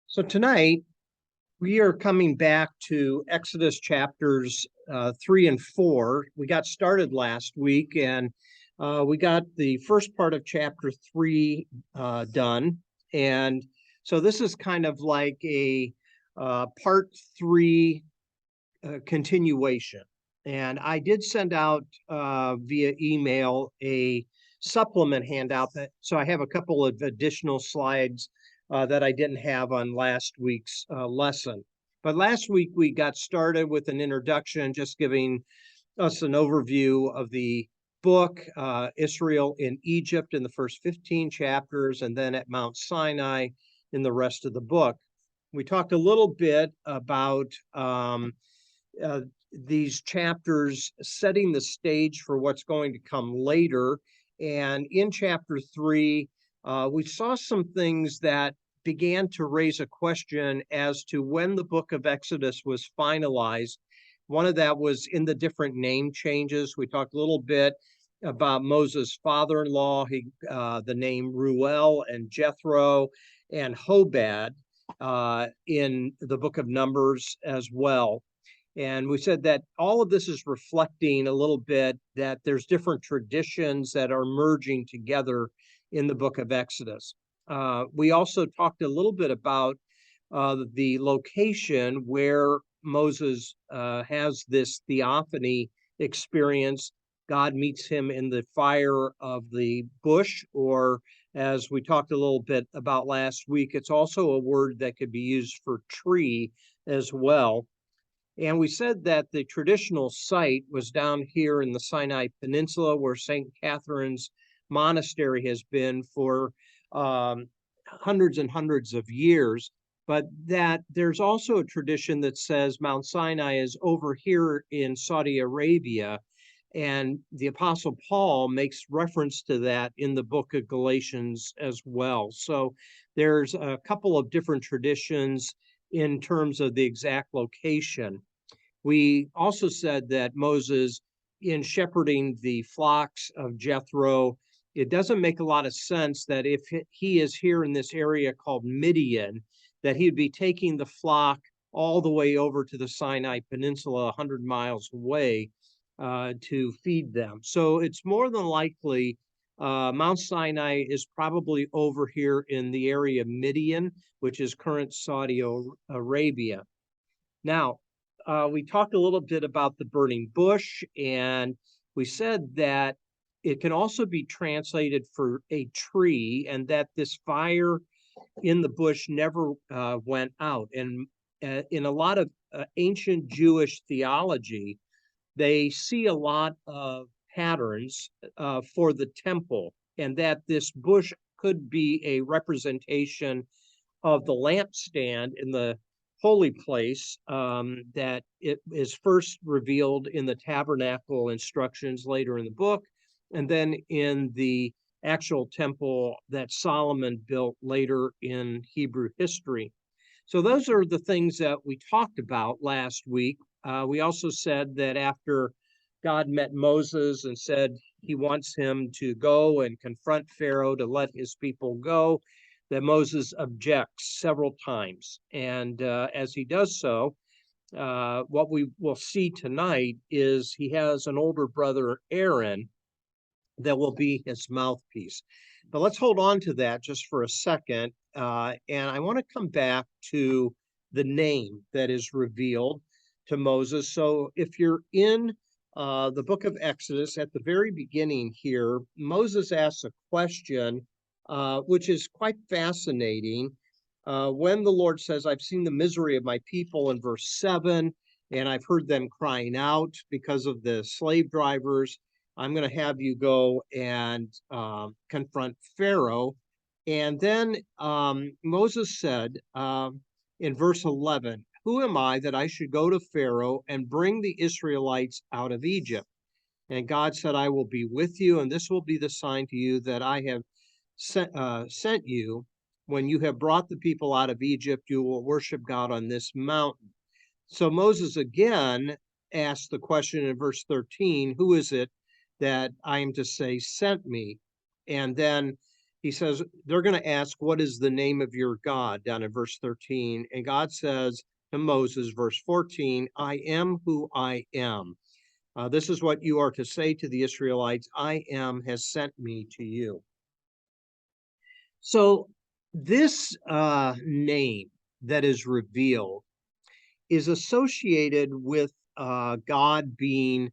So tonight we are coming back to Exodus chapters 3 and 4. We got started last week and we got the first part of chapter 3 done. And so this is kind of like a part 3 continuation. And I did send out via email a supplement handout so I have a couple of additional slides that I didn't have on last week's lesson. But last week we got started with an introduction, just giving us an overview of the book, Israel in Egypt in the first 15 chapters, and then at Mount Sinai in the rest of the book. We talked a little bit about these chapters setting the stage for what's going to come later. And in chapter 3, we saw some things that began to raise a question as to when the book of Exodus was finalized. One of that was in the different name changes. We talked a little bit about Moses' father-in-law, the name Ruel and Jethro and Hobad in the book of Numbers as well. And we said that all of this is reflecting a little bit that there's different traditions that are merging together in the book of Exodus. We also talked a little bit about the location where Moses has this theophany experience. God meets him in the fire of the bush, or as we talked a little bit about last week, it's also a word that could be used for tree as well. And we said that the traditional site was down here in the Sinai Peninsula, where St. Catherine's Monastery has been for hundreds and hundreds of years, but that there's also a tradition that says Mount Sinai is over here in Saudi Arabia. And the Apostle Paul makes reference to that in the book of Galatians as well. So there's a couple of different traditions in terms of the exact location. We also said that Moses, in shepherding the flocks of Jethro, it doesn't make a lot of sense that if he is here in this area called Midian, that he'd be taking the flock all the way over to the Sinai Peninsula, 100 miles away, to feed them. So it's more than likely Mount Sinai is probably over here in the area of Midian, which is current Saudi Arabia. Now, we talked a little bit about the burning bush, and we said that it can also be translated for a tree, and that this fire in the bush never went out. And in a lot of ancient Jewish theology, they see a lot of patterns for the temple, and that this bush could be a representation of the lampstand in the holy place, that it is first revealed in the tabernacle instructions later in the book, and then in the actual temple that Solomon built later in Hebrew history. So those are the things that we talked about last week. We also said that after God met Moses and said he wants him to go and confront Pharaoh to let his people go, that Moses objects several times. And as he does so, what we will see tonight is he has an older brother, Aaron, that will be his mouthpiece. But let's hold on to that just for a second. And I want to come back to the name that is revealed to Moses. So if you're in the book of Exodus, at the very beginning here, Moses asks a question which is quite fascinating. When the Lord says, I've seen the misery of my people in verse 7, and I've heard them crying out because of the slave drivers, I'm going to have you go and confront Pharaoh. And then Moses said in verse 11, who am I that I should go to Pharaoh and bring the Israelites out of Egypt? And God said, I will be with you, and this will be the sign to you that I have sent you. When you have brought the people out of Egypt, you will worship God on this mountain. So Moses again asked the question in verse 13, who is it that I am to say sent me? And then he says, they're going to ask, what is the name of your God, down in verse 13. And God says to Moses, verse 14, I am who I am. This is what you are to say to the Israelites, I am has sent me to you. So this name that is revealed is associated with God being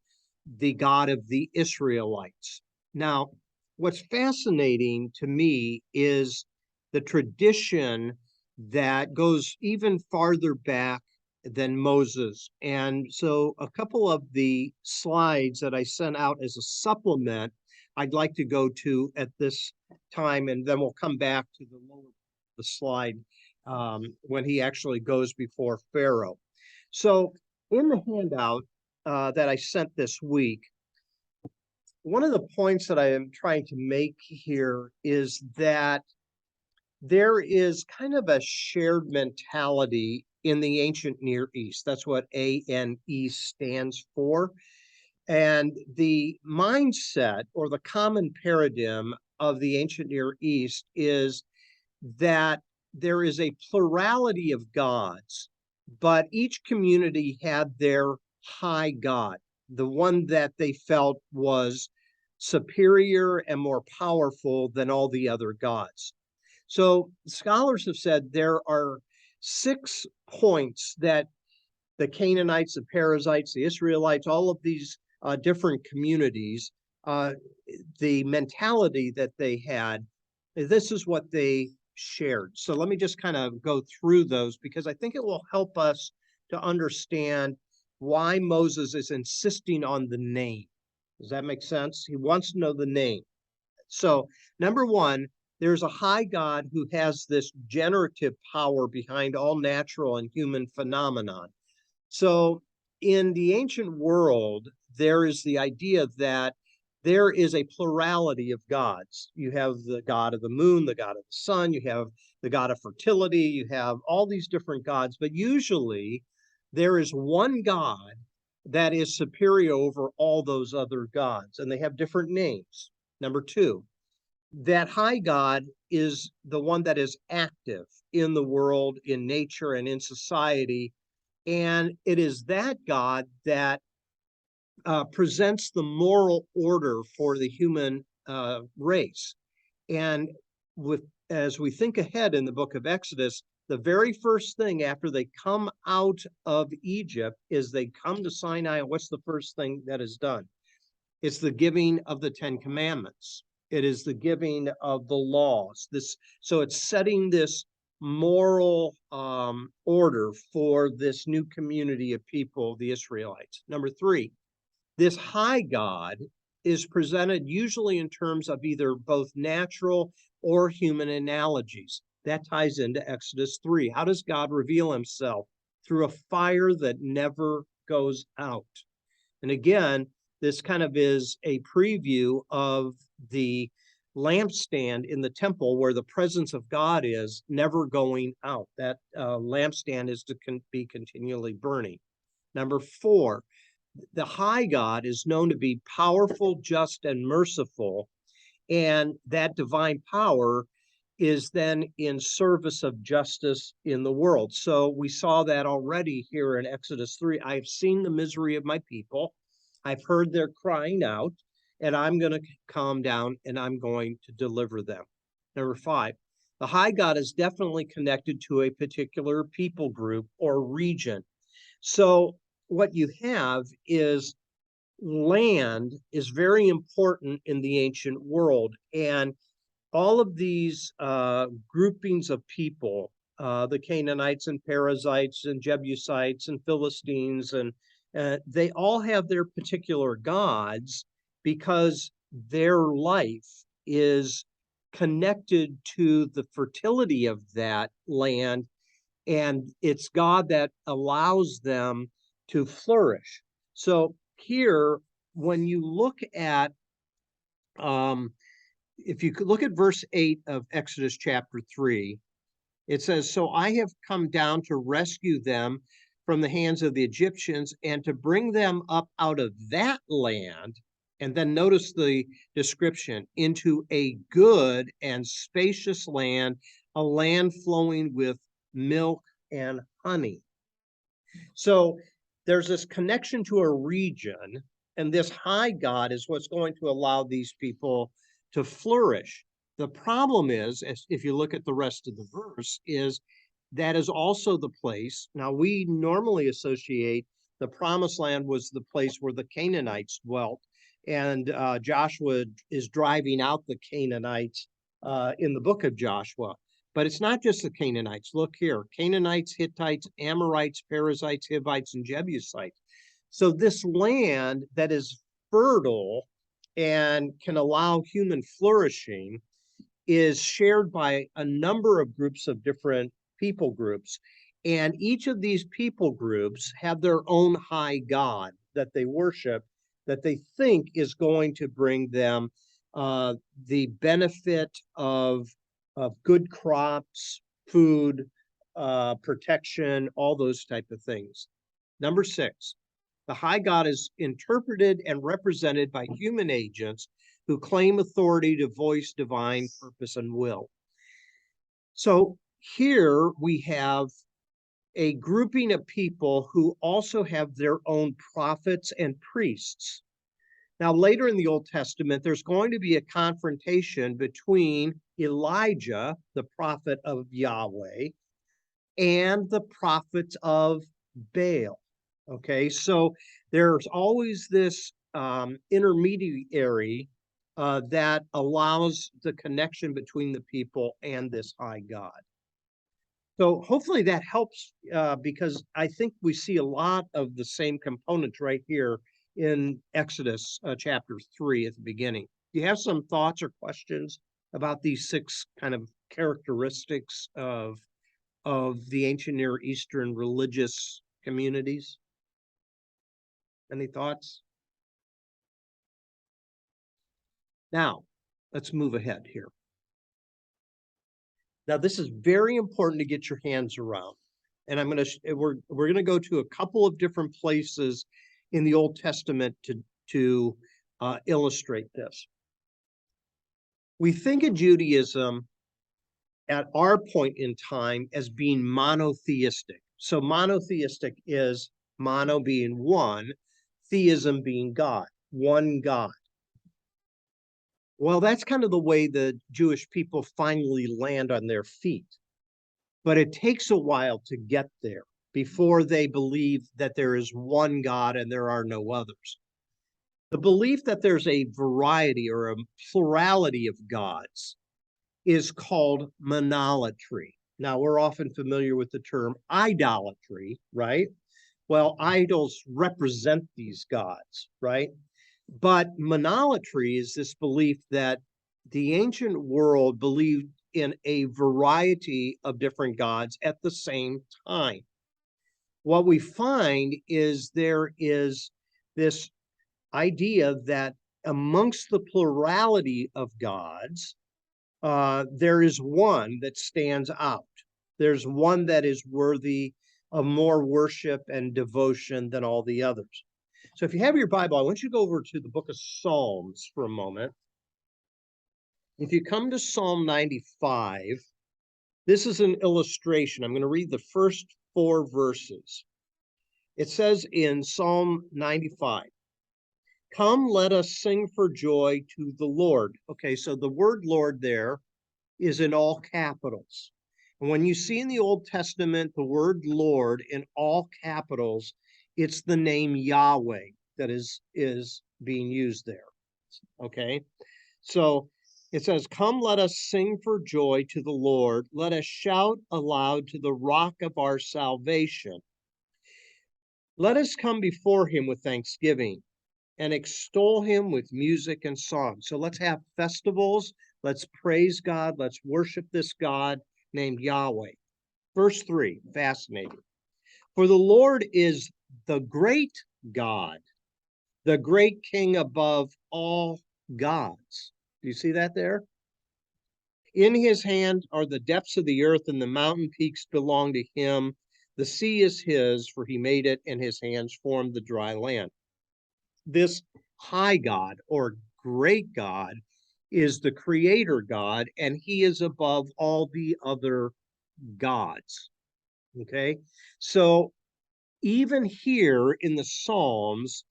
the God of the Israelites. Now, what's fascinating to me is the tradition that goes even farther back than Moses. And so a couple of the slides that I sent out as a supplement, I'd like to go to at this time, and then we'll come back to the slide when he actually goes before Pharaoh. So in the handout that I sent this week, one of the points that I am trying to make here is that there is kind of a shared mentality in the ancient Near East. That's what ANE stands for. And the mindset or the common paradigm of the ancient Near East is that there is a plurality of gods, but each community had their high god, the one that they felt was superior and more powerful than all the other gods. So scholars have said there are 6 points that the Canaanites, the Perizzites, the Israelites, all of these different communities, the mentality that they had, this is what they shared. So let me just kind of go through those, because I think it will help us to understand why Moses is insisting on the name. Does that make sense? He wants to know the name. So number one, there's a high God who has this generative power behind all natural and human phenomenon. So in the ancient world, there is the idea that there is a plurality of gods. You have the god of the moon, the god of the sun, you have the god of fertility, you have all these different gods, but usually there is one god that is superior over all those other gods, and they have different names. Number two, that high god is the one that is active in the world, in nature, and in society. And it is that God that presents the moral order for the human race. And as we think ahead in the book of Exodus, the very first thing after they come out of Egypt is they come to Sinai. And what's the first thing that is done? It's the giving of the 10 Commandments. It is the giving of the laws. So it's setting this moral order for this new community of people, the Israelites. Number three, this high God is presented usually in terms of either both natural or human analogies. That ties into Exodus 3. How does God reveal himself? Through a fire that never goes out. And again, this kind of is a preview of the lampstand in the temple where the presence of God is never going out. That lampstand is to be continually burning. Number four, the high God is known to be powerful, just, and merciful. And that divine power is then in service of justice in the world. So we saw that already here in Exodus 3. I've seen the misery of my people. I've heard their crying out, and I'm going to calm down and I'm going to deliver them. Number five, the high God is definitely connected to a particular people group or region. So what you have is land is very important in the ancient world. And all of these groupings of people, the Canaanites and Perizzites and Jebusites and Philistines, and they all have their particular gods because their life is connected to the fertility of that land, and it's God that allows them to flourish. So here, when you look at if you could look at verse 8 of Exodus chapter 3, it says, so I have come down to rescue them from the hands of the Egyptians and to bring them up out of that land And then notice the description, into a good and spacious land, a land flowing with milk and honey. So there's this connection to a region, and this high God is what's going to allow these people to flourish. The problem is, if you look at the rest of the verse, is that is also the place. Now, we normally associate the promised land was the place where the Canaanites dwelt, and Joshua is driving out the Canaanites in the book of Joshua. But it's not just the Canaanites. Look here, Canaanites, Hittites, Amorites, Perizzites, Hivites, and Jebusites. So this land that is fertile and can allow human flourishing is shared by a number of groups of different people groups. And each of these people groups have their own high god that they worship, that they think is going to bring them the benefit of good crops, food, protection, all those type of things. Number 6, the high God is interpreted and represented by human agents who claim authority to voice divine purpose and will. So here we have a grouping of people who also have their own prophets and priests. Now, later in the Old Testament, there's going to be a confrontation between Elijah, the prophet of Yahweh, and the prophets of Baal. Okay, so there's always this intermediary that allows the connection between the people and this high God. So hopefully that helps because I think we see a lot of the same components right here in Exodus chapter 3 at the beginning. Do you have some thoughts or questions about these 6 kind of characteristics of the ancient Near Eastern religious communities? Any thoughts? Now, let's move ahead here. Now, this is very important to get your hands around. And we're going to go to a couple of different places in the Old Testament to illustrate this. We think of Judaism at our point in time as being monotheistic. So monotheistic is mono being one, theism being God, one God. Well, that's kind of the way the Jewish people finally land on their feet. But it takes a while to get there before they believe that there is one God and there are no others. The belief that there's a variety or a plurality of gods is called Manolatry. Now, we're often familiar with the term idolatry, right? Well, idols represent these gods, right? But Manolatry is this belief that the ancient world believed in a variety of different gods at the same time. What we find is there is this idea that amongst the plurality of gods, there is one that stands out. There's one that is worthy of more worship and devotion than all the others. So if you have your Bible, I want you to go over to the book of Psalms for a moment. If you come to Psalm 95, this is an illustration. I'm going to read the first 4 verses. It says in Psalm 95, "Come, let us sing for joy to the Lord." Okay, so the word Lord there is in all capitals. And when you see in the Old Testament the word Lord in all capitals, it's the name Yahweh that is being used there. Okay, so it says, "Come, let us sing for joy to the Lord. Let us shout aloud to the rock of our salvation. Let us come before him with thanksgiving and extol him with music and song." So let's have festivals. Let's praise God. Let's worship this God named Yahweh. Verse 3, fascinating. "For the Lord is the great God, the great King above all gods." Do you see that there? "In his hand are the depths of the earth, and the mountain peaks belong to him. The sea is his, for he made it, and his hands formed the dry land." This high God or great God is the creator God, and he is above all the other gods. Okay, so even here in the Psalms,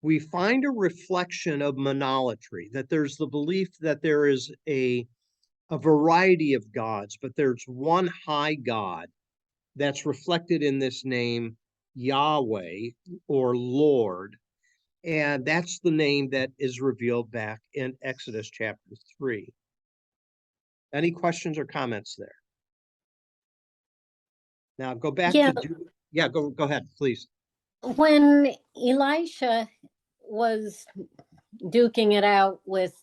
we find a reflection of monolatry, that there's the belief that there is a variety of gods, but there's one high God that's reflected in this name, Yahweh or Lord. And that's the name that is revealed back in Exodus chapter 3. Any questions or comments there? Now go back Yeah. to, yeah, go ahead, please. When Elisha was duking it out with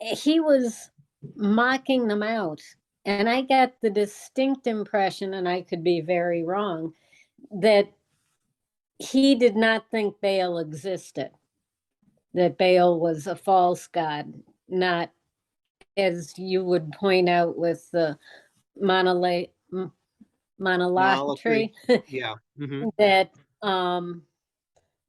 he was mocking them out, and I got the distinct impression, and I could be very wrong, that he did not think Baal existed, that Baal was a false god, not, as you would point out, with the monolatry, Yeah. Mm-hmm. that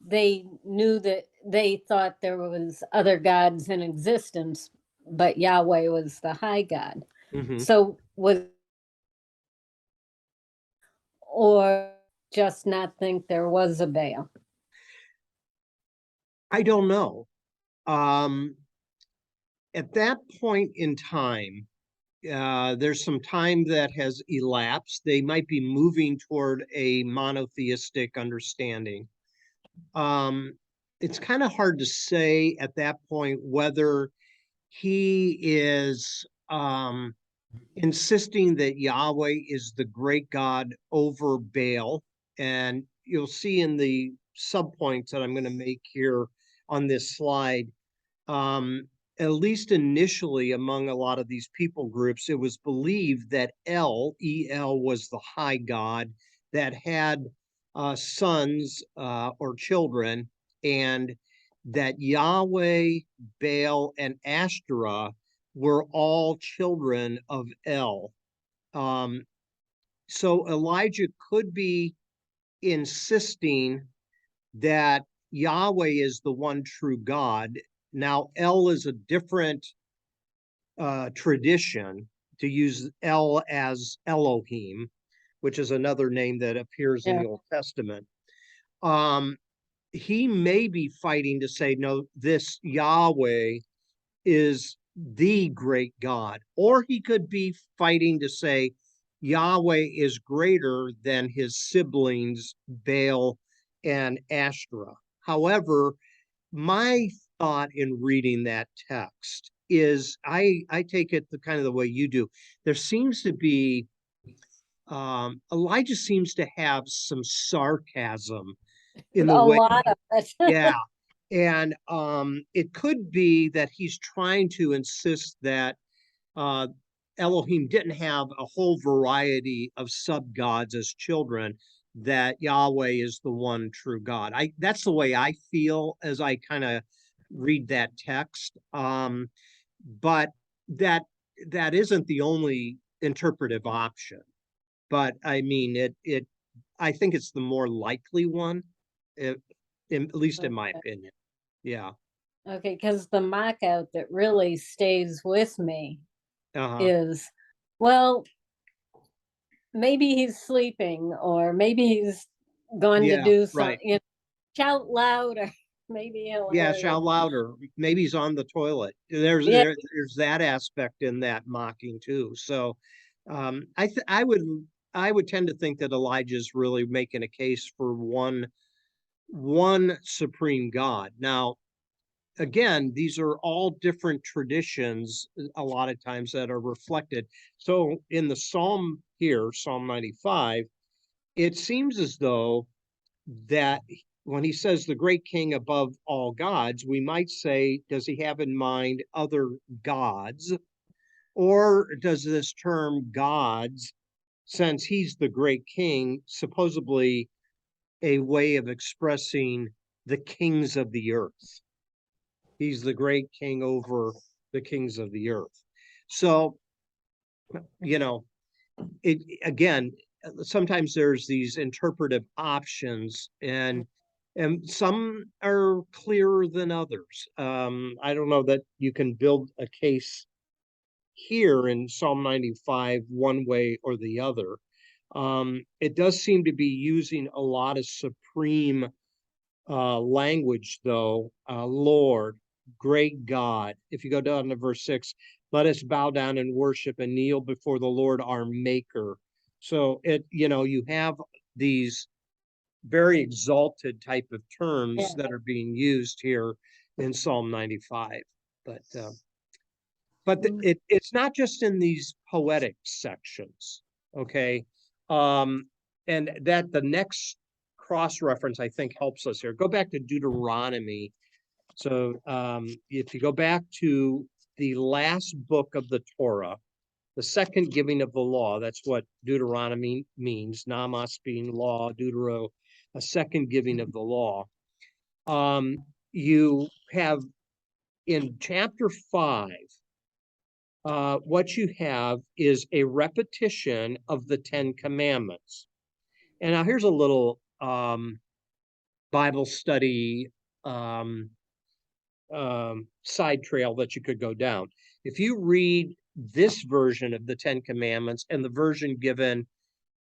they knew that they thought there was other gods in existence, but Yahweh was the high God. Mm-hmm. So was, or just not think there was a Baal? I don't know. At that point in time, there's some time that has elapsed. They might be moving toward a monotheistic understanding. It's kind of hard to say at that point whether he is insisting that Yahweh is the great God over Baal. And you'll see in the subpoints that I'm going to make here on this slide, at least initially among a lot of these people groups, it was believed that El was the high God that had sons or children, and that Yahweh, Baal, and Ashtoreth were all children of El. So Elijah could be insisting that Yahweh is the one true God. Now, El is a different tradition, to use El as Elohim, which is another name that appears in the Old Testament. He may be fighting to say, no, this Yahweh is the great God. Or he could be fighting to say Yahweh is greater than his siblings, Baal and Ashtoreth. However, my thought in reading that text is I take it the kind of the way you do. There seems to be Elijah seems to have some sarcasm in the A way. lot of it. Yeah. And it could be that he's trying to insist that Elohim didn't have a whole variety of sub-gods as children, that Yahweh is the one true God. That's the way I feel as I kind of read that text. But that isn't the only interpretive option. But I mean, I think it's the more likely one, at least in my opinion. Yeah. Okay, because the mock out that really stays with me Uh-huh. is, well, maybe he's sleeping, or maybe he's gone to do something. Right. You know, shout louder. Maybe he'll hear Shout you. louder. Maybe he's on the toilet. Yeah. There's that aspect in that mocking too. So I would tend to think that Elijah's really making a case for one supreme God. Now, again, these are all different traditions a lot of times that are reflected. So in the Psalm here, Psalm 95, it seems as though that when he says the great king above all gods, we might say, does he have in mind other gods? Or does this term gods, since he's the great king, supposedly a way of expressing the kings of the earth? He's the great king over the kings of the earth. So, it again, sometimes there's these interpretive options, and some are clearer than others. I don't know that you can build a case here in Psalm 95 one way or the other. It does seem to be using a lot of supreme language, though. Lord, great God. If you go down to verse 6, let us bow down and worship and kneel before the Lord our Maker. So you have these very exalted type of terms that are being used here in Psalm 95. But it's not just in these poetic sections, okay? And that the next cross reference, I think, helps us here. Go back to Deuteronomy. So if you go back to the last book of the Torah, the second giving of the law, that's what Deuteronomy means, Namas being law, Deutero, a second giving of the law. You have in chapter 5, what you have is a repetition of the 10 Commandments. And now here's a little Bible study side trail that you could go down. If you read this version of the 10 Commandments and the version given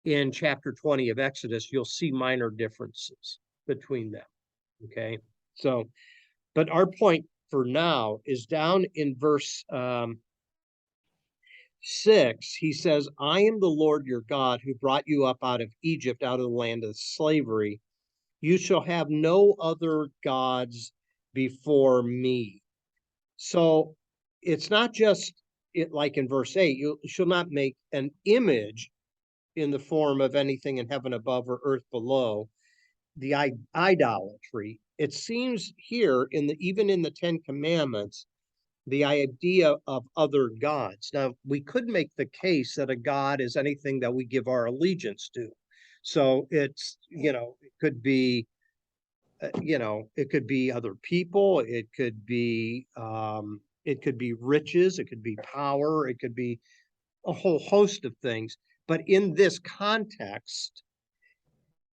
in chapter 20 of Exodus, you'll see minor differences between them. Okay, so, but our point for now is down in verse 6. He says, I am the Lord your God who brought you up out of Egypt, out of the land of slavery. You shall have no other gods before me. So it's not just like in verse 8, you shall not make an image in the form of anything in heaven above or earth below, the idolatry. It seems here even in the 10 Commandments, the idea of other gods. Now, we could make the case that a god is anything that we give our allegiance to. So it's, it could be, it could be other people, it could be riches, it could be power, it could be a whole host of things. But in this context,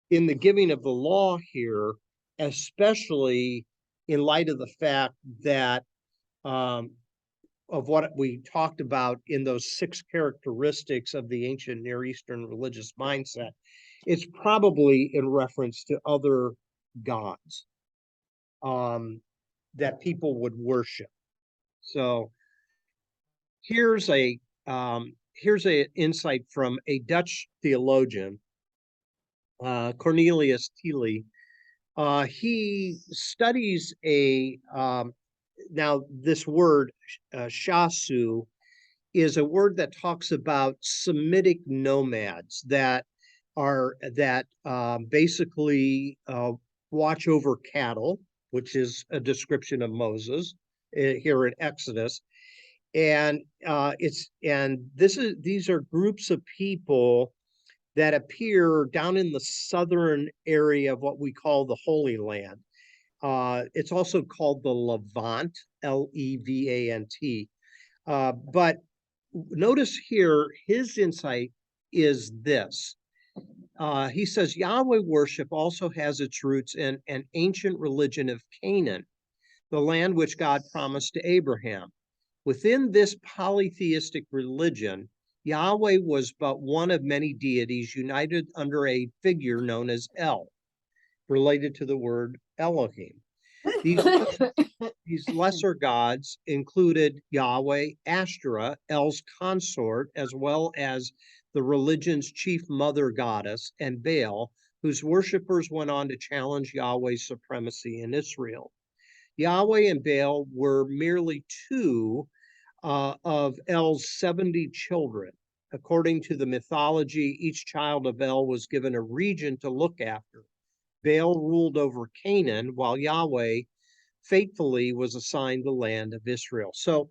in the giving of the law here, especially in light of the fact that of what we talked about in those 6 characteristics of the ancient Near Eastern religious mindset, it's probably in reference to other gods that people would worship. So here's a insight from a Dutch theologian, Cornelius Tilly. He studies now this word shasu is a word that talks about Semitic nomads that basically watch over cattle, which is a description of Moses here in Exodus. And these are groups of people that appear down in the southern area of what we call the Holy Land. It's also called the Levant, Levant. But notice here, his insight is this. He says Yahweh worship also has its roots in an ancient religion of Canaan, the land which God promised to Abraham. Within this polytheistic religion, Yahweh was but one of many deities united under a figure known as El, related to the word Elohim. These lesser gods included Yahweh, Ashtoreth, El's consort, as well as the religion's chief mother goddess, and Baal, whose worshippers went on to challenge Yahweh's supremacy in Israel. Yahweh and Baal were merely 2 of El's 70 children. According to the mythology, each child of El was given a region to look after. Baal ruled over Canaan, while Yahweh faithfully was assigned the land of Israel. So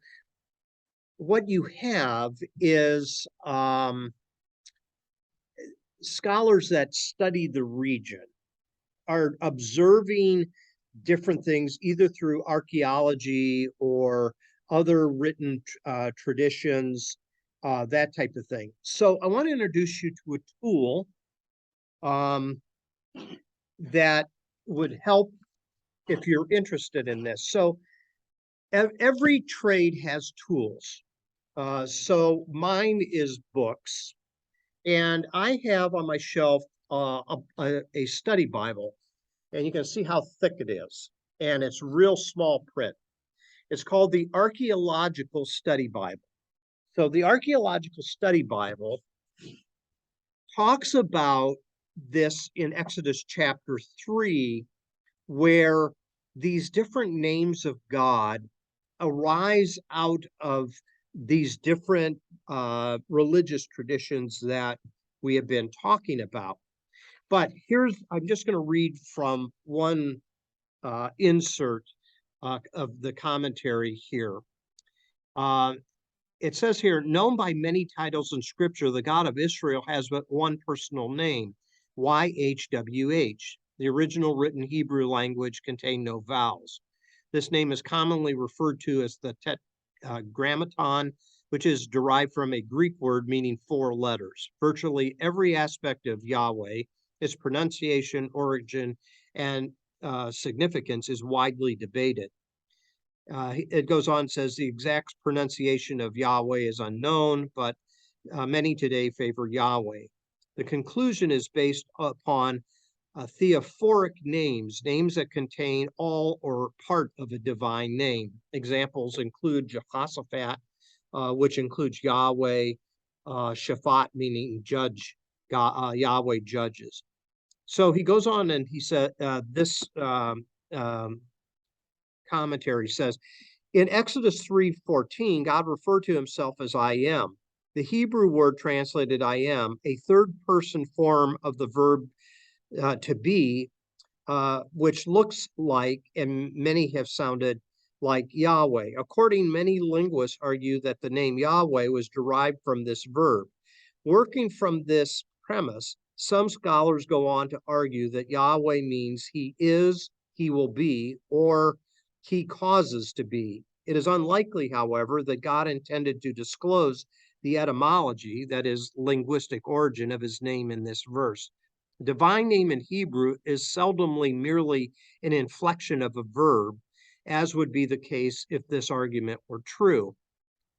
what you have is scholars that study the region are observing different things, either through archaeology or other written traditions, that type of thing. So I want to introduce you to a tool that would help if you're interested in this. So every trade has tools. So mine is books, and I have on my shelf a study Bible, and you can see how thick it is, and it's real small print. It's called the Archaeological Study Bible. So the Archaeological Study Bible talks about this in Exodus chapter 3, where these different names of God arise out of these different religious traditions that we have been talking about. But I'm just going to read from one insert of the commentary here. It says here, known by many titles in scripture, the God of Israel has but one personal name, YHWH. The original written Hebrew language contained no vowels. This name is commonly referred to as the Tetragrammaton, which is derived from a Greek word meaning 4 letters. Virtually every aspect of Yahweh, its pronunciation, origin, and significance is widely debated. It goes on, says the exact pronunciation of Yahweh is unknown, but many today favor Yahweh. The conclusion is based upon theophoric names, names that contain all or part of a divine name. Examples include Jehoshaphat, which includes Yahweh, Shaphat, meaning judge, Yahweh judges. So he goes on and he said, this commentary says, in Exodus 3:14, God referred to himself as I am. The Hebrew word translated I am, a third person form of the verb to be, which looks like, and many have sounded like Yahweh. According, many linguists argue that the name Yahweh was derived from this verb. Working from this premise, some scholars go on to argue that Yahweh means he is, he will be, or he causes to be. It is unlikely, however, that God intended to disclose the etymology, that is, linguistic origin of his name in this verse. The divine name in Hebrew is seldomly merely an inflection of a verb, as would be the case if this argument were true.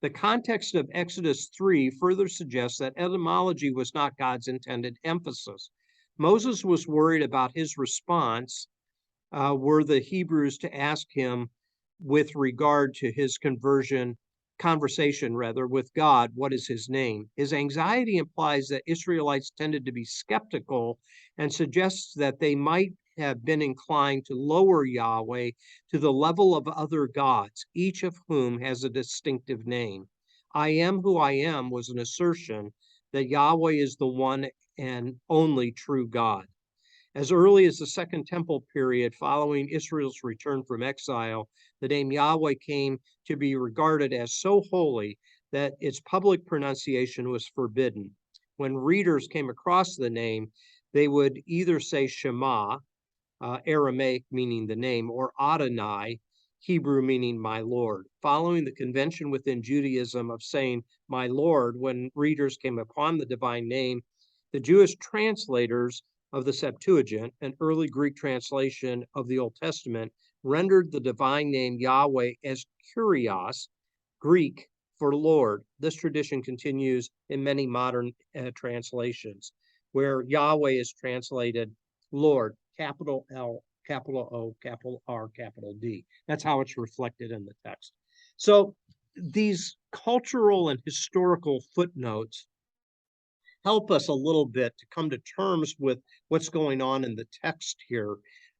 The context of Exodus 3 further suggests that etymology was not God's intended emphasis. Moses was worried about his response were the Hebrews to ask him with regard to his conversation with God, what is his name? His anxiety implies that Israelites tended to be skeptical and suggests that they might have been inclined to lower Yahweh to the level of other gods, each of whom has a distinctive name. I am who I am was an assertion that Yahweh is the one and only true God. As early as the Second Temple period following Israel's return from exile, the name Yahweh came to be regarded as so holy that its public pronunciation was forbidden. When readers came across the name, they would either say Shema, Aramaic meaning the name, or Adonai, Hebrew meaning my Lord. Following the convention within Judaism of saying my Lord when readers came upon the divine name, the Jewish translators of the Septuagint, an early Greek translation of the Old Testament, rendered the divine name Yahweh as Kyrios, Greek for Lord. This tradition continues in many modern translations, where Yahweh is translated Lord, capital L, capital O, capital R, capital D. That's how it's reflected in the text. So these cultural and historical footnotes help us a little bit to come to terms with what's going on in the text here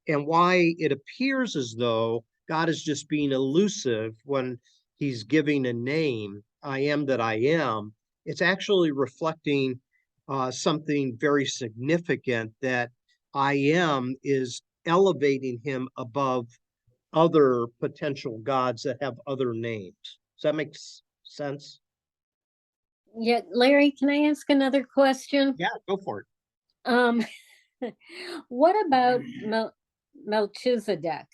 and why it appears as though God is just being elusive when he's giving a name, I am that I am. It's actually reflecting something very significant, that I am is elevating him above other potential gods that have other names. Does that make sense? Yeah, Larry, can I ask another question? Yeah, go for it. What about Melchizedek?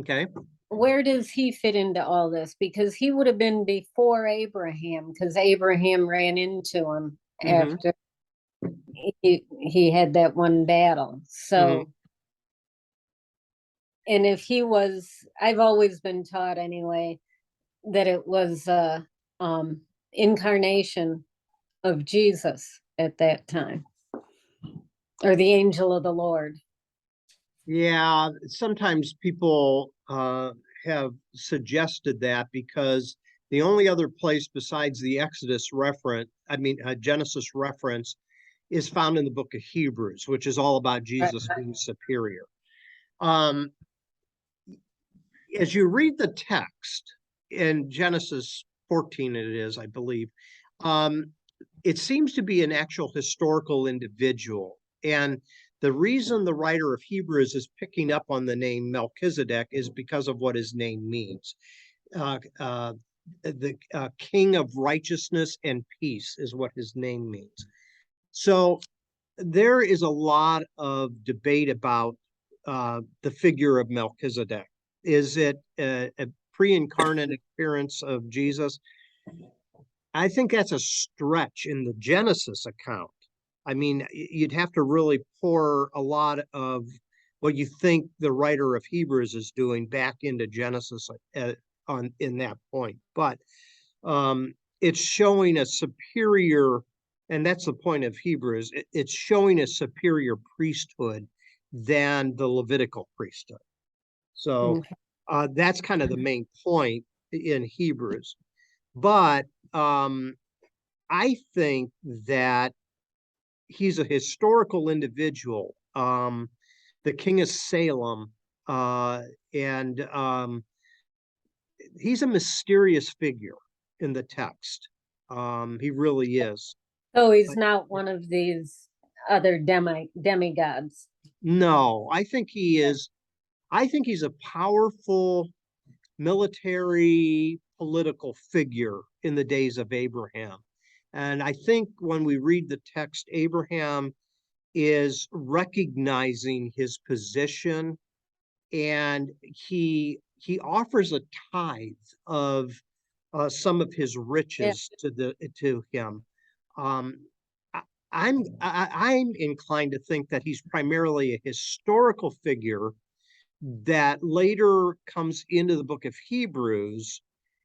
Okay. where does he fit into all this? Because he would have been before Abraham, because Abraham ran into him after he had that one battle. So, and if he was, I've always been taught anyway, that it was incarnation of Jesus at that time, or the angel of the Lord. Yeah, sometimes people have suggested that because the only other place besides the Exodus reference, Genesis reference, is found in the book of Hebrews, which is all about Jesus being superior. As you read the text in Genesis 14, it is, I believe, it seems to be an actual historical individual. And the reason the writer of Hebrews is picking up on the name Melchizedek is because of what his name means. The king of righteousness and peace is what his name means. So there is a lot of debate about the figure of Melchizedek. Is it a pre-incarnate appearance of Jesus? I think that's a stretch in the Genesis account. I mean, you'd have to really pour a lot of what you think the writer of Hebrews is doing back into Genesis in that point. But it's showing a superior, and that's the point of Hebrews, it's showing a superior priesthood than the Levitical priesthood. So that's kind of the main point in Hebrews. But I think that he's a historical individual, the king of Salem, and he's a mysterious figure in the text. He really is. So he's not one of these other demigods. No, I think he is. I think he's a powerful military political figure in the days of Abraham. And I think when we read the text, Abraham is recognizing his position, and he offers a tithe of some of his riches to him. I'm inclined to think that he's primarily a historical figure that later comes into the book of Hebrews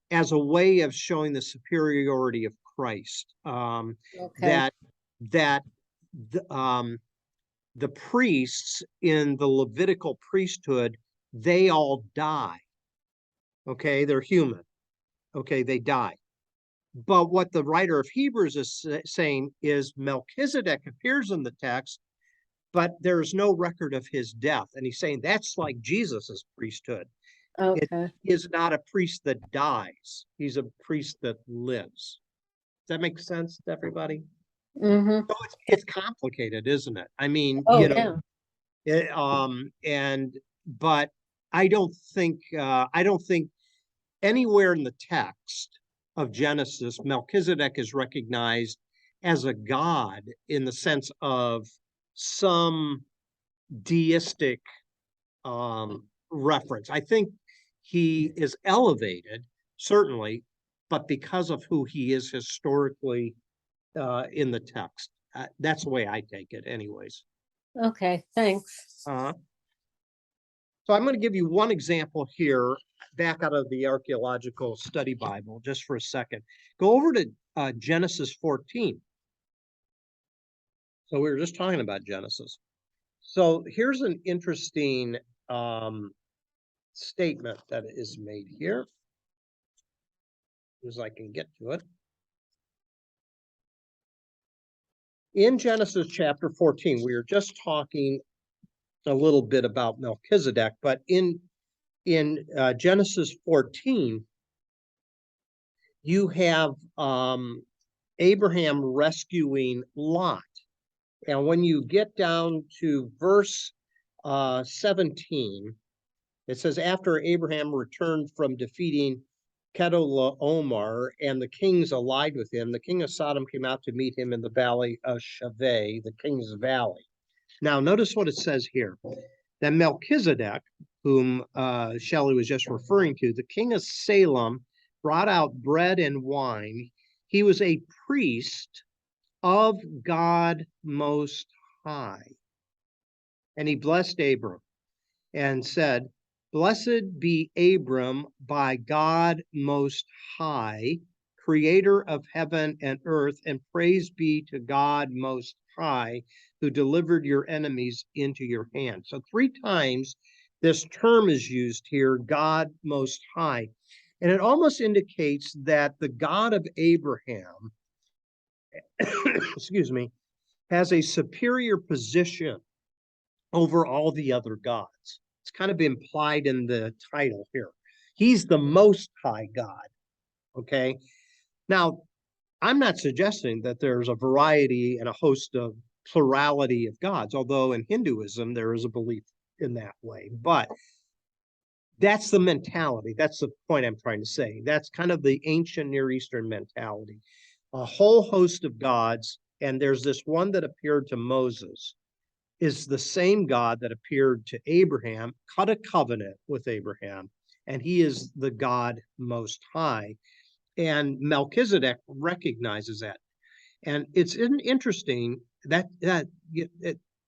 as a way of showing the superiority of Christ. That the priests in the Levitical priesthood, they all die. Okay, they're human. Okay, they die. But what the writer of Hebrews is saying is Melchizedek appears in the text, but there's no record of his death. And he's saying that's like Jesus's priesthood. It is not a priest that dies. He's a priest that lives. Does that make sense to everybody? So it's complicated, isn't it? I mean, but I don't think anywhere in the text of Genesis, Melchizedek is recognized as a god in the sense of some deistic reference. I think he is elevated, certainly, but because of who he is historically in the text. That's the way I take it anyways. Okay, thanks. So I'm going to give you one example here back out of the Archaeological Study Bible just for a second. Go over to Genesis 14. So we were just talking about Genesis. So here's an interesting statement that is made here, as I can get to it. In Genesis chapter 14, we were just talking a little bit about Melchizedek, but in Genesis 14, you have Abraham rescuing Lot. And when you get down to verse 17, it says, after Abraham returned from defeating Chedorlaomer and the kings allied with him, the king of Sodom came out to meet him in the valley of Shaveh, the king's valley. Now, notice what it says here, that Melchizedek, whom Shelley was just referring to, the king of Salem brought out bread and wine. He was a priest of God Most High. And he blessed Abram and said, "Blessed be Abram by God Most High, creator of heaven and earth, and praise be to God Most High, who delivered your enemies into your hand." So 3 times this term is used here, God Most High. And it almost indicates that the God of Abraham, excuse me, has a superior position over all the other gods. It's kind of implied in the title here. He's the Most High God. Okay. Now, I'm not suggesting that there's a variety and a host of plurality of gods, although in Hinduism there is a belief in that way. But that's the mentality. That's the point I'm trying to say. That's kind of the ancient Near Eastern mentality. A whole host of gods, and there's this one that appeared to Moses, is the same God that appeared to Abraham, cut a covenant with Abraham, and he is the God Most High. And Melchizedek recognizes that. And it's interesting that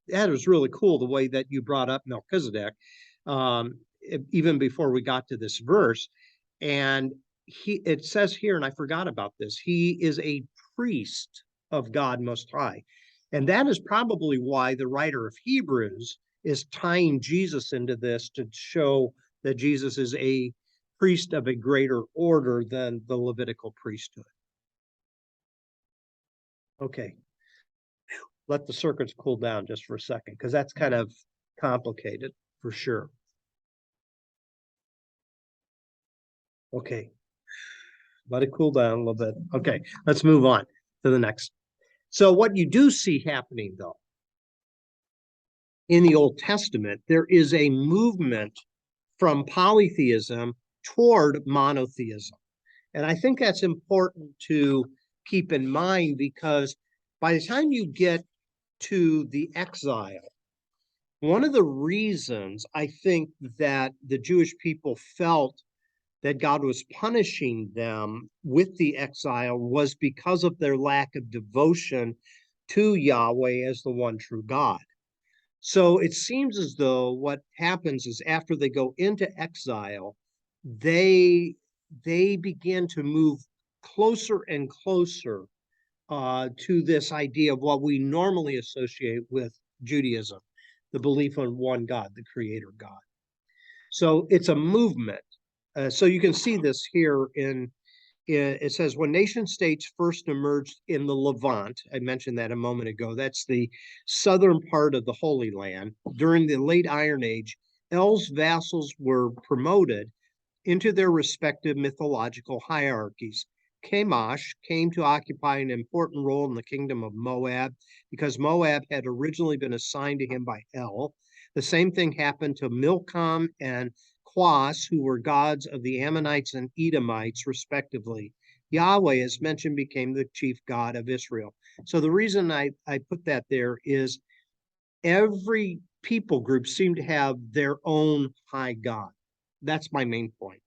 was really cool, the way that you brought up Melchizedek, even before we got to this verse. And it says here, and I forgot about this, he is a priest of God Most High. And that is probably why the writer of Hebrews is tying Jesus into this, to show that Jesus is a priest of a greater order than the Levitical priesthood. Okay, let the circuits cool down just for a second, because that's kind of complicated for sure. Okay, let it cool down a little bit. Okay, let's move on to the next. So what you do see happening, though, in the Old Testament, there is a movement from polytheism toward monotheism. And I think that's important to keep in mind, because by the time you get to the exile, one of the reasons I think that the Jewish people felt that God was punishing them with the exile was because of their lack of devotion to Yahweh as the one true God. So it seems as though what happens is, after they go into exile, they begin to move closer and closer to this idea of what we normally associate with Judaism, the belief in one God, the creator God. So it's a movement. So you can see this here it says, when nation states first emerged in the Levant, I mentioned that a moment ago, that's the southern part of the Holy Land, during the late Iron Age, El's vassals were promoted into their respective mythological hierarchies. Chemosh came to occupy an important role in the kingdom of Moab, because Moab had originally been assigned to him by El. The same thing happened to Milcom and Quas, who were gods of the Ammonites and Edomites, respectively. Yahweh, as mentioned, became the chief god of Israel. So the reason I put that there is, every people group seemed to have their own high god. That's my main point.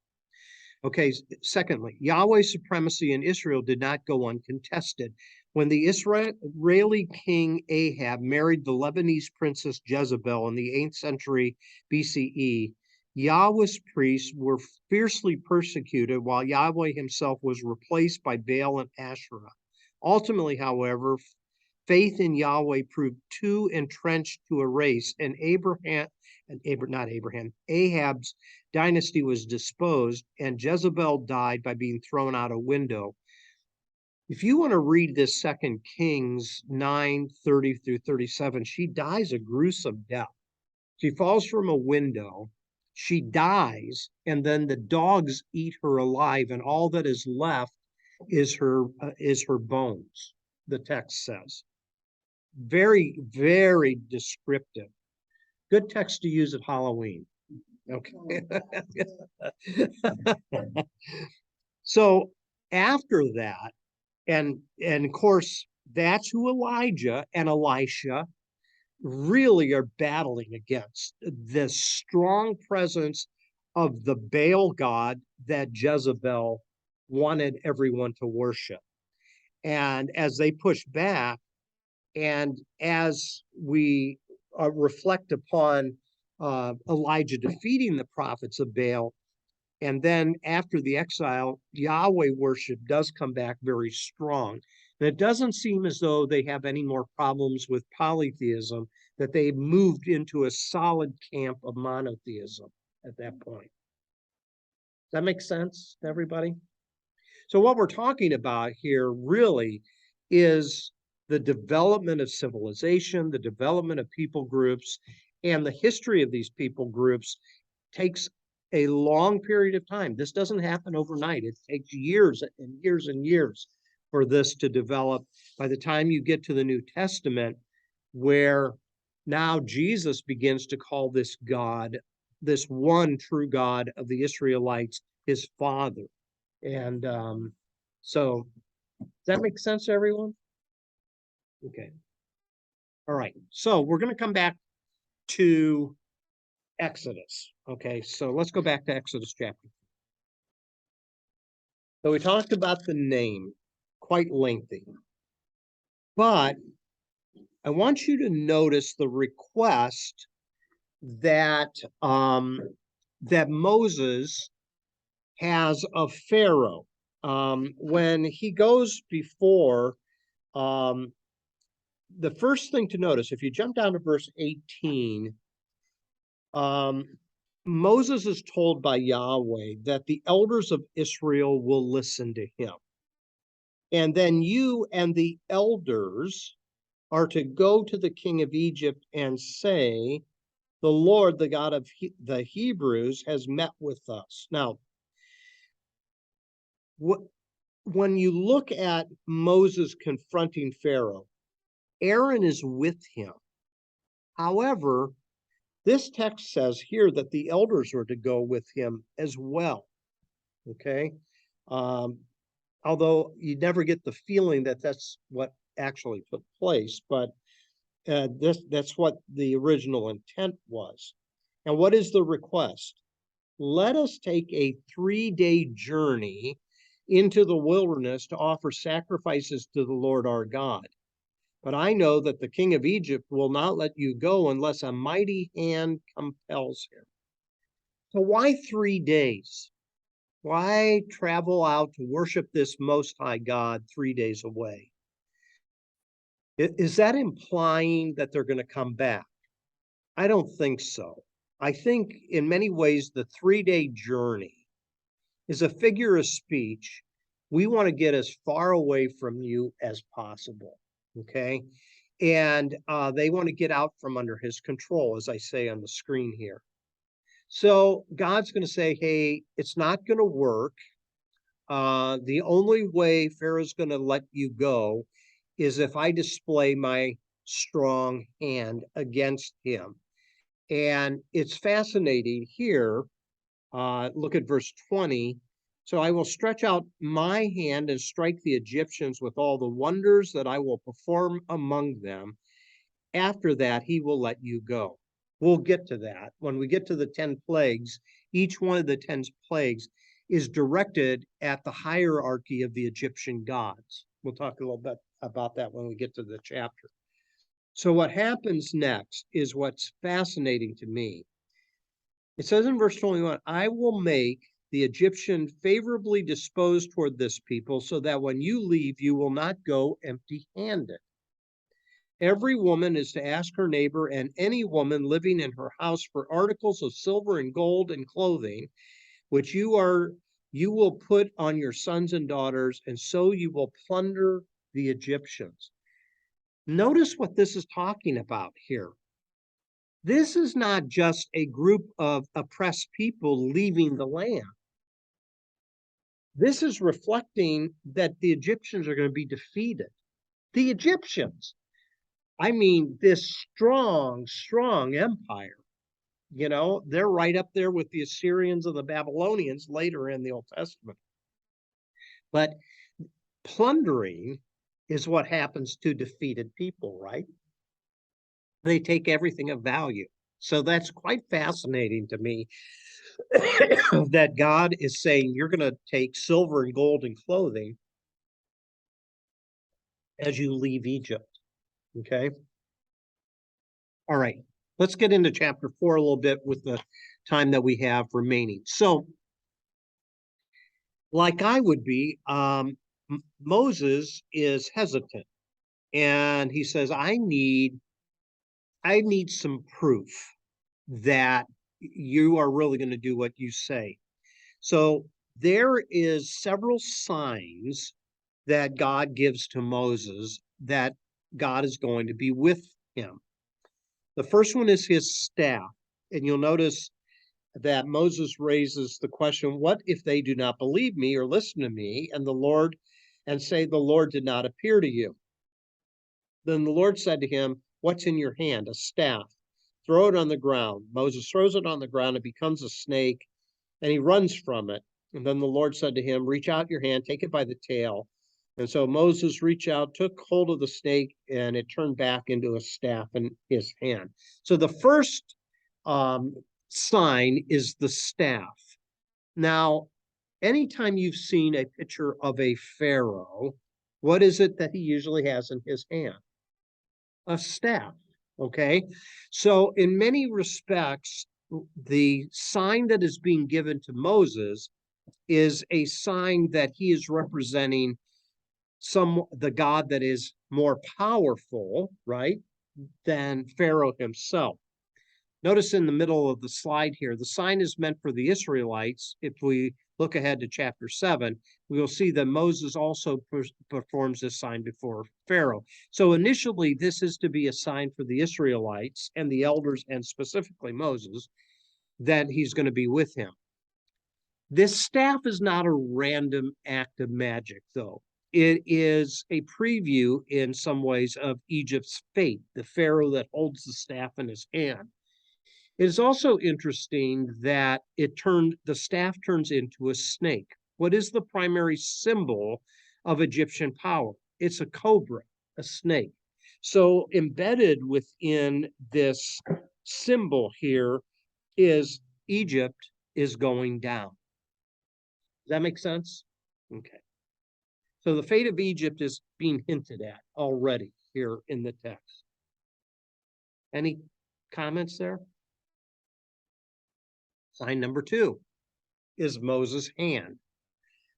Okay, secondly, Yahweh's supremacy in Israel did not go uncontested. When the Israeli king Ahab married the Lebanese princess Jezebel in the 8th century BCE, Yahweh's priests were fiercely persecuted, while Yahweh himself was replaced by Baal and Asherah. Ultimately, however, faith in Yahweh proved too entrenched to erase, and Ahab's dynasty was disposed, and Jezebel died by being thrown out a window. If you want to read this 2 Kings 9:30 through 37, she dies a gruesome death. She falls from a window, she dies, and then the dogs eat her alive, and all that is left is her bones, the text says. Very, very descriptive. Good text to use at Halloween. Okay. So after that, and of course, that's who Elijah and Elisha really are battling against the strong presence of the Baal god that Jezebel wanted everyone to worship. And as they push back, and as we reflect upon Elijah defeating the prophets of Baal, and then after the exile, Yahweh worship does come back very strong. And it doesn't seem as though they have any more problems with polytheism, that they've moved into a solid camp of monotheism at that point. Does that make sense to everybody? So what we're talking about here really is the development of civilization, the development of people groups, and the history of these people groups takes a long period of time. This doesn't happen overnight. It takes years and years and years for this to develop. By the time you get to the New Testament, where now Jesus begins to call this God, this one true God of the Israelites, his Father. And so, does that make sense to everyone? Okay. All right. So we're going to come back to Exodus. Okay. So let's go back to Exodus chapter. So we talked about the name, quite lengthy. But I want you to notice the request that that Moses has of Pharaoh. When he goes before, the first thing to notice, if you jump down to verse 18, Moses is told by Yahweh that the elders of Israel will listen to him. And then you and the elders are to go to the king of Egypt and say, the Lord, the God of the Hebrews, has met with us. Now, when you look at Moses confronting Pharaoh, Aaron is with him. However, this text says here that the elders are to go with him as well. Okay. Although you never get the feeling that that's what actually took place, but that's what the original intent was. And what is the request? Let us take a 3-day journey into the wilderness to offer sacrifices to the Lord our God. But I know that the king of Egypt will not let you go unless a mighty hand compels him. So why 3 days? Why travel out to worship this Most High God 3 days away? Is that implying that they're going to come back? I don't think so. I think in many ways the 3-day journey is a figure of speech. We want to get as far away from you as possible, okay? And they want to get out from under his control, as I say on the screen here. So God's going to say, hey, it's not going to work. The only way Pharaoh's going to let you go is if I display my strong hand against him. And it's fascinating here. Look at verse 20. So I will stretch out my hand and strike the Egyptians with all the wonders that I will perform among them. After that, he will let you go. We'll get to that. When we get to the 10 plagues, each one of the 10 plagues is directed at the hierarchy of the Egyptian gods. We'll talk a little bit about that when we get to the chapter. So what happens next is what's fascinating to me. It says in verse 21, I will make the Egyptian favorably disposed toward this people so that when you leave, you will not go empty-handed. Every woman is to ask her neighbor and any woman living in her house for articles of silver and gold and clothing, which you will put on your sons and daughters, and so you will plunder the Egyptians. Notice what this is talking about here. This is not just a group of oppressed people leaving the land. This is reflecting that the Egyptians are going to be defeated. The Egyptians. I mean, this strong, strong empire, you know, they're right up there with the Assyrians and the Babylonians later in the Old Testament. But plundering is what happens to defeated people, right? they take everything of value. So that's quite fascinating to me that God is saying you're going to take silver and gold and clothing as you leave Egypt. Okay. All right. Let's get into chapter 4 a little bit with the time that we have remaining. So, like I would be, Moses is hesitant and he says, I need some proof that you are really going to do what you say. So there is several signs that God gives to Moses that God is going to be with him. The first one is his staff. And you'll notice that Moses raises the question, what if they do not believe me or listen to me and say the Lord did not appear to you? Then the Lord said to him, what's in your hand? A staff. Throw it on the ground. Moses throws it on the ground. It becomes a snake and he runs from it. And then the Lord said to him, reach out your hand, take it by the tail. And so Moses reached out, took hold of the snake, and it turned back into a staff in his hand. So the first sign is the staff. Now, anytime you've seen a picture of a pharaoh, what is it that he usually has in his hand? A staff. Okay. So, in many respects, the sign that is being given to Moses is a sign that he is representing the God that is more powerful, right, than Pharaoh himself. Notice in the middle of the slide here, the sign is meant for the Israelites. If we look ahead to chapter 7, we will see that Moses also performs this sign before Pharaoh. So initially, this is to be a sign for the Israelites and the elders, and specifically Moses, that he's going to be with him. This staff is not a random act of magic, though. It is a preview in some ways of Egypt's fate, the Pharaoh that holds the staff in his hand. It is also interesting that the staff turns into a snake. What is the primary symbol of Egyptian power? It's a cobra, a snake. So embedded within this symbol here is Egypt is going down. Does that make sense? Okay. So the fate of Egypt is being hinted at already here in the text. Any comments there? Sign number 2 is Moses' hand.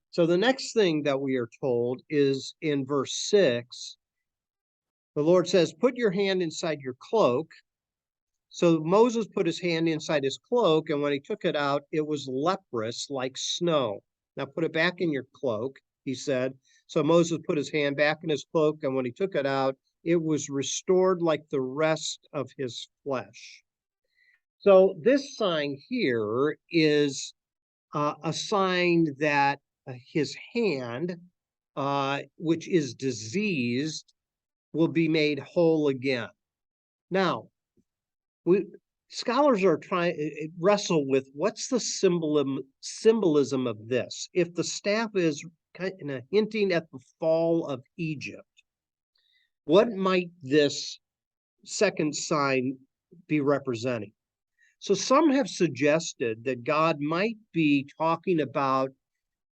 So the next thing that we are told is in verse 6, the Lord says, put your hand inside your cloak. So Moses put his hand inside his cloak, and when he took it out, it was leprous like snow. Now put it back in your cloak, he said. So Moses put his hand back in his cloak, and when he took it out, it was restored like the rest of his flesh. So this sign here is a sign that his hand, which is diseased, will be made whole again. Now, scholars are trying to wrestle with what's the symbolism of this. If the staff is kind of hinting at the fall of Egypt, what might this second sign be representing? So some have suggested that God might be talking about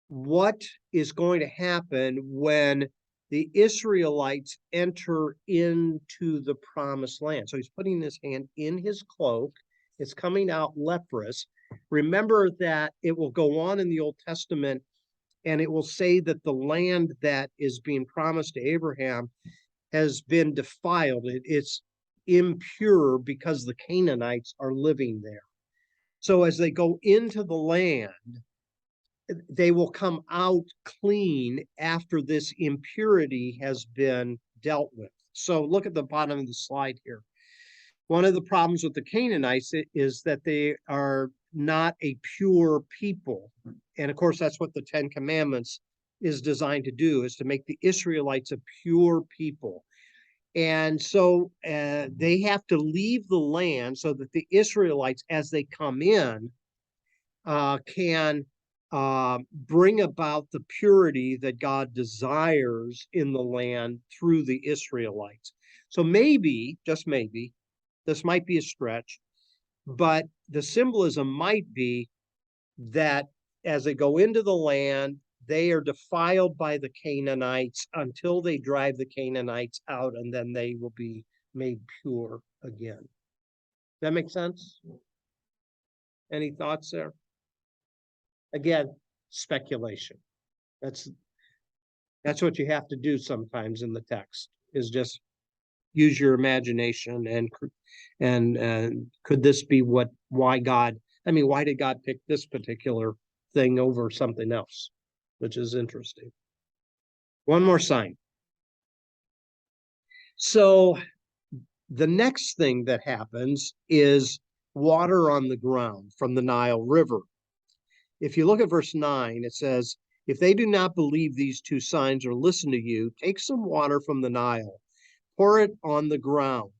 what is going to happen when the Israelites enter into the promised land. So he's putting his hand in his cloak. It's coming out leprous. Remember that it will go on in the Old Testament, and it will say that the land that is being promised to Abraham has been defiled. It's impure because the Canaanites are living there. So as they go into the land, they will come out clean after this impurity has been dealt with. So look at the bottom of the slide here. One of the problems with the Canaanites is that they are not a pure people. And of course, that's what the Ten Commandments is designed to do, is to make the Israelites a pure people. And so they have to leave the land so that the Israelites, as they come in, can bring about the purity that God desires in the land through the Israelites. So maybe, just maybe, This might be a stretch, but the symbolism might be that as they go into the land, they are defiled by the Canaanites until they drive the Canaanites out, and then they will be made pure again. That make sense? Any thoughts there? Again, speculation. That's what you have to do sometimes in the text, is just use your imagination and could this be why did God pick this particular thing over something else, which is interesting. One more sign. So the next thing that happens is water on the ground from the Nile River. If you look at verse 9, it says, if they do not believe these two signs or listen to you, take some water from the Nile, pour it on the ground.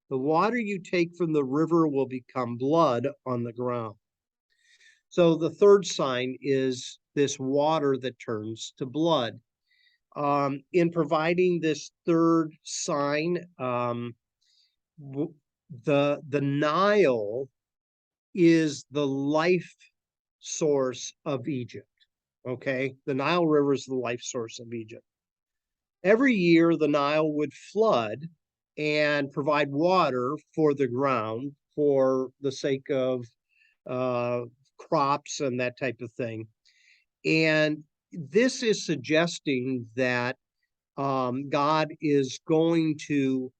The water you take from the river will become blood on the ground. So the third sign is this water that turns to blood. In providing this third sign, the Nile is the life source of Egypt. Okay, the Nile River is the life source of Egypt. Every year, the Nile would flood and provide water for the ground for the sake of crops and that type of thing. And this is suggesting that God is going to,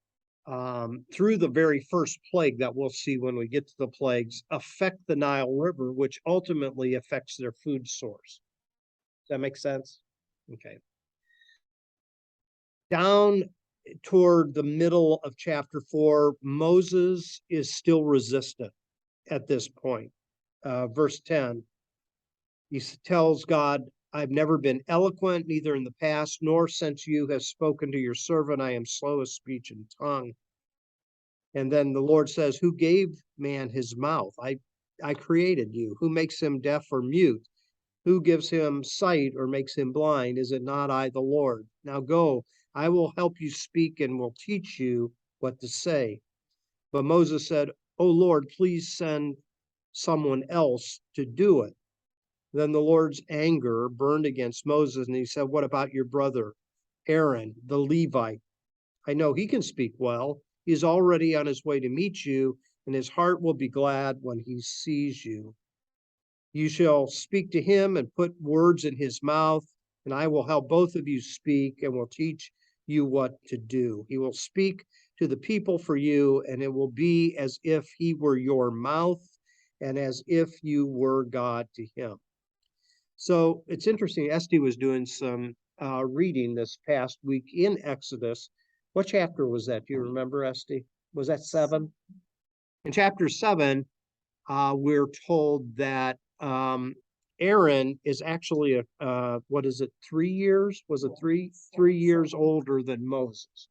through the very first plague that we'll see when we get to the plagues, affect the Nile River, which ultimately affects their food source. Does that make sense? Okay. Down toward the middle of chapter 4, Moses is still resistant at this point. Verse 10, he tells God, I've never been eloquent, neither in the past, nor since you have spoken to your servant. I am slow of speech and tongue. And then the Lord says, who gave man his mouth? I created you. Who makes him deaf or mute? Who gives him sight or makes him blind? Is it not I, the Lord? Now go, I will help you speak and will teach you what to say. But Moses said, oh Lord, please send someone else to do it. Then the Lord's anger burned against Moses, and he said, what about your brother, Aaron, the Levite? I know he can speak well. He's already on his way to meet you, and his heart will be glad when he sees you. You shall speak to him and put words in his mouth, and I will help both of you speak and will teach you what to do. He will speak to the people for you, and it will be as if he were your mouth and as if you were God to him. So it's interesting. Esty was doing some reading this past week in Exodus. What chapter was that? Do you remember, Esty? Was that 7? In chapter 7, we're told that Aaron is actually 3 years? Was it 3 years older than Moses?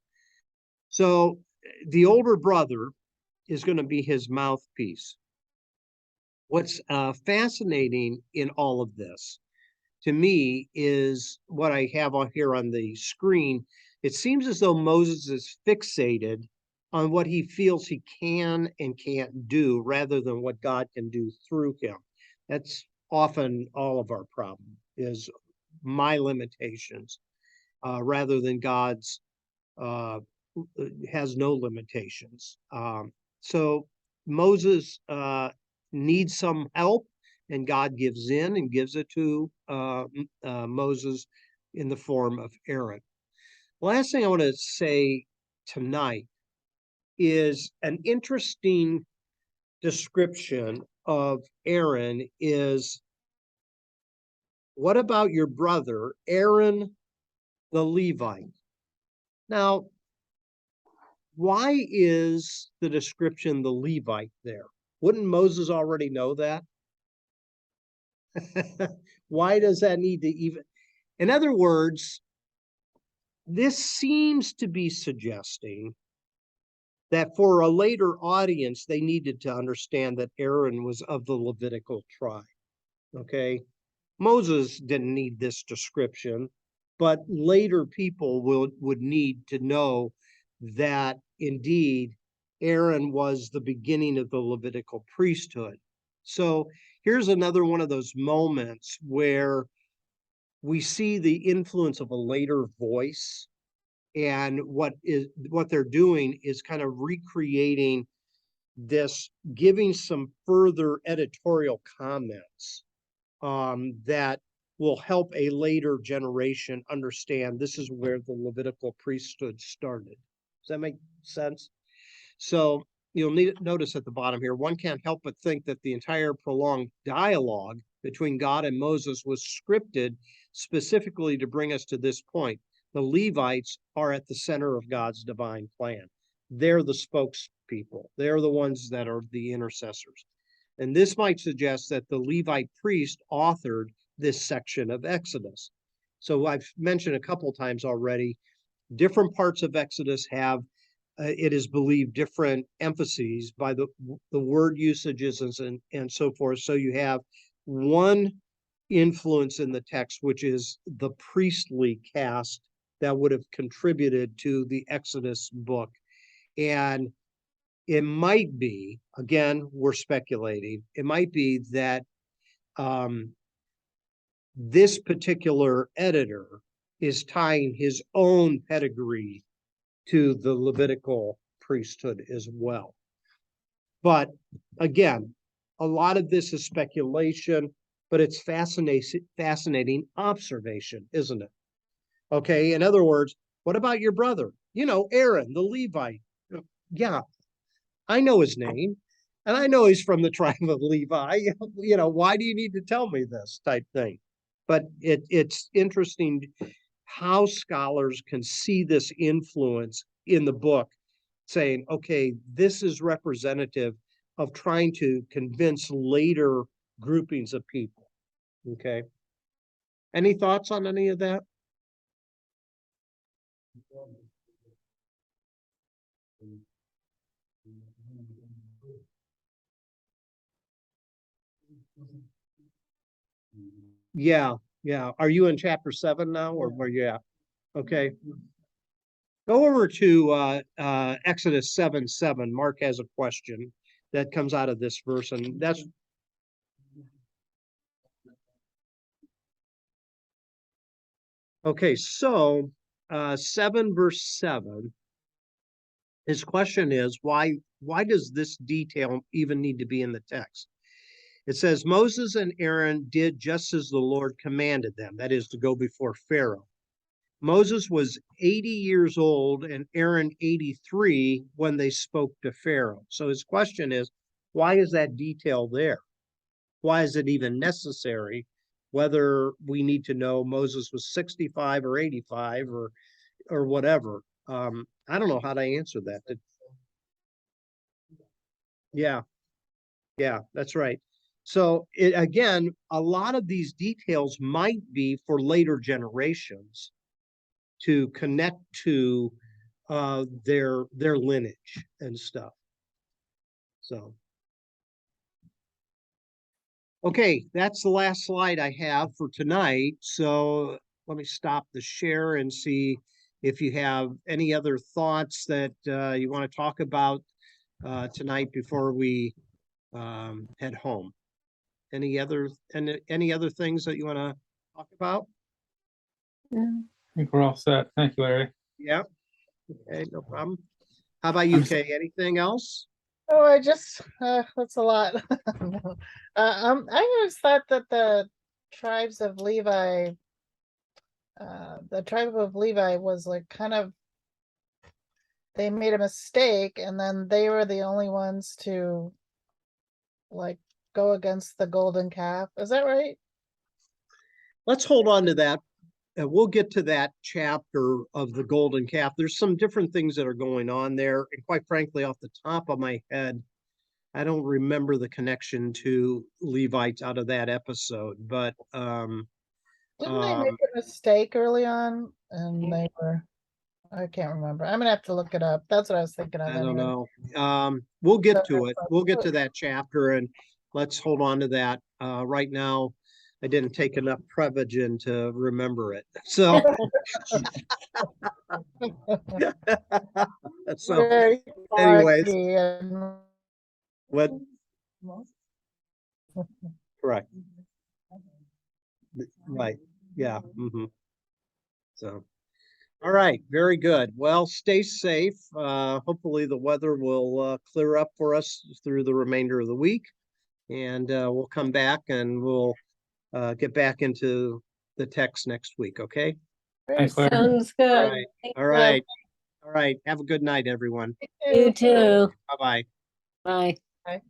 So the older brother is going to be his mouthpiece. What's fascinating in all of this, to me, is what I have on here on the screen. It seems as though Moses is fixated on what he feels he can and can't do rather than what God can do through him. That's often all of our problem, is my limitations, rather than God's has no limitations. So Moses needs some help, and God gives in and gives it to Moses in the form of Aaron. The last thing I want to say tonight is an interesting description of Aaron is, what about your brother, Aaron the Levite? Now, why is the description the Levite there? Wouldn't Moses already know that? Why does that need to even? In other words, this seems to be suggesting that for a later audience, they needed to understand that Aaron was of the Levitical tribe. Okay, Moses didn't need this description, but later people would need to know that indeed Aaron was the beginning of the Levitical priesthood. So here's another one of those moments where we see the influence of a later voice, and what they're doing is kind of recreating this, giving some further editorial comments that will help a later generation understand this is where the Levitical priesthood started. Does that make sense? So you'll notice at the bottom here, one can't help but think that the entire prolonged dialogue between God and Moses was scripted specifically to bring us to this point. The Levites are at the center of God's divine plan. They're the spokespeople. They're the ones that are the intercessors. And this might suggest that the Levite priest authored this section of Exodus. So I've mentioned a couple times already, different parts of Exodus have, it is believed, different emphases by the word usages and so forth. So you have one influence in the text, which is the priestly caste that would have contributed to the Exodus book. And it might be, again, we're speculating, it might be that this particular editor is tying his own pedigree to the Levitical priesthood as well. But again, a lot of this is speculation, but it's fascinating observation, isn't it? Okay, in other words, what about your brother? Aaron, the Levite. Yeah, I know his name, and I know he's from the tribe of Levi. Why do you need to tell me this type thing? But it's interesting how scholars can see this influence in the book, saying, okay, this is representative of trying to convince later groupings of people. Okay. Any thoughts on any of that? Yeah. Are you in chapter 7 now, or where you at? Okay. Go over to Exodus 7:7. Mark has a question that comes out of this verse, and that's okay. So 7 verse 7. His question is, why does this detail even need to be in the text? It says, Moses and Aaron did just as the Lord commanded them, that is, to go before Pharaoh. Moses was 80 years old and Aaron 83 when they spoke to Pharaoh. So his question is, why is that detail there? Why is it even necessary? Whether we need to know Moses was 65 or 85 or whatever. I don't know how to answer that. Yeah, that's right. So again, a lot of these details might be for later generations to connect to their lineage and stuff. So, okay, that's the last slide I have for tonight. So let me stop the share and see if you have any other thoughts that you want to talk about tonight before we head home. Any other things that you want to talk about? Yeah. I think we're all set. Thank you, Larry. Yeah. Okay, no problem. How about you, Kay? Anything else? Oh, that's a lot. No. I always thought that the tribes of Levi, the tribe of Levi was like they made a mistake, and then they were the only ones to like go against the golden calf. Is that right? Let's hold on to that. And we'll get to that chapter of the golden calf. There's some different things that are going on there. And quite frankly, off the top of my head, I don't remember the connection to Levites out of that episode. But Didn't they make a mistake early on? And they were, I can't remember. I'm gonna have to look it up. That's what I was thinking of. I don't anyway. know. We'll get to it. We'll get to that chapter, and let's hold on to that. Right now, I didn't take enough Prevagen to remember it. So, so Very Anyways, authority and- what, correct, right, yeah. So, all right, very good. Well, stay safe. Hopefully the weather will clear up for us through the remainder of the week. And we'll come back and we'll get back into the text next week, okay? Thanks, Larry. Sounds All good. right, Thank all you. right, all right. Have a good night, everyone. You too. Bye-bye. Bye. Bye.